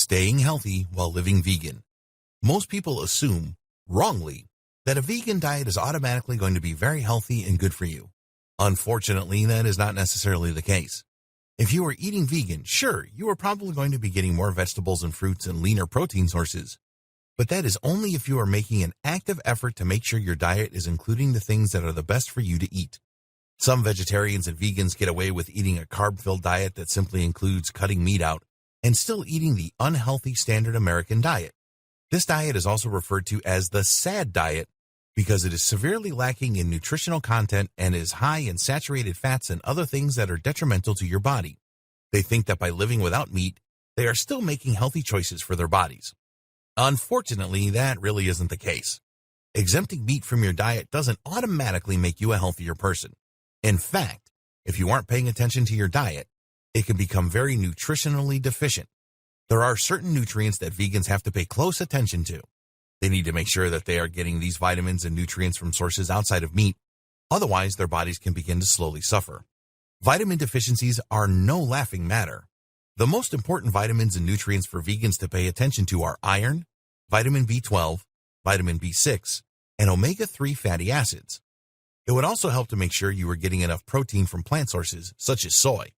Staying healthy while living vegan. Most people assume, wrongly, that a vegan diet is automatically going to be very healthy and good for you. Unfortunately, that is not necessarily the case. If you are eating vegan, sure, you are probably going to be getting more vegetables and fruits and leaner protein sources. But that is only if you are making an active effort to make sure your diet is including the things that are the best for you to eat. Some vegetarians and vegans get away with eating a carb-filled diet that simply includes cutting meat out and still eating the unhealthy standard American diet. This diet is also referred to as the SAD diet because it is severely lacking in nutritional content and is high in saturated fats and other things that are detrimental to your body. They think that by living without meat, they are still making healthy choices for their bodies. Unfortunately, that really isn't the case. Exempting meat from your diet doesn't automatically make you a healthier person. In fact, if you aren't paying attention to your diet, it can become very nutritionally deficient. There are certain nutrients that vegans have to pay close attention to. They need to make sure that they are getting these vitamins and nutrients from sources outside of meat. Otherwise, their bodies can begin to slowly suffer. Vitamin deficiencies are no laughing matter. The most important vitamins and nutrients for vegans to pay attention to are iron, vitamin B12, vitamin B6, and omega-3 fatty acids. It would also help to make sure you are getting enough protein from plant sources, such as soy.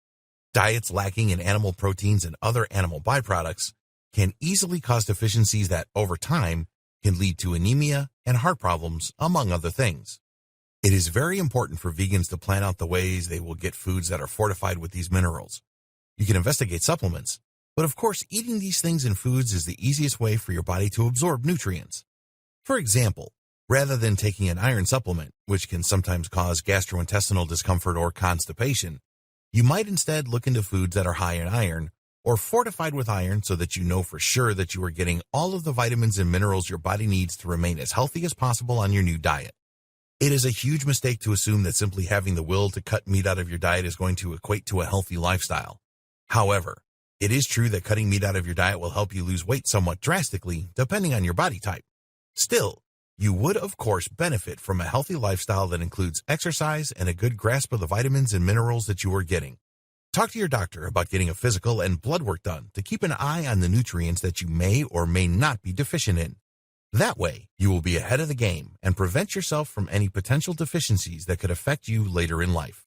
Diets lacking in animal proteins and other animal byproducts can easily cause deficiencies that, over time, can lead to anemia and heart problems, among other things. It is very important for vegans to plan out the ways they will get foods that are fortified with these minerals. You can investigate supplements, but of course, eating these things in foods is the easiest way for your body to absorb nutrients. For example, rather than taking an iron supplement, which can sometimes cause gastrointestinal discomfort or constipation, you might instead look into foods that are high in iron or fortified with iron so that you know for sure that you are getting all of the vitamins and minerals your body needs to remain as healthy as possible on your new diet. It is a huge mistake to assume that simply having the will to cut meat out of your diet is going to equate to a healthy lifestyle. However, it is true that cutting meat out of your diet will help you lose weight somewhat drastically, depending on your body type. Still, you would, of course, benefit from a healthy lifestyle that includes exercise and a good grasp of the vitamins and minerals that you are getting. Talk to your doctor about getting a physical and blood work done to keep an eye on the nutrients that you may or may not be deficient in. That way, you will be ahead of the game and prevent yourself from any potential deficiencies that could affect you later in life.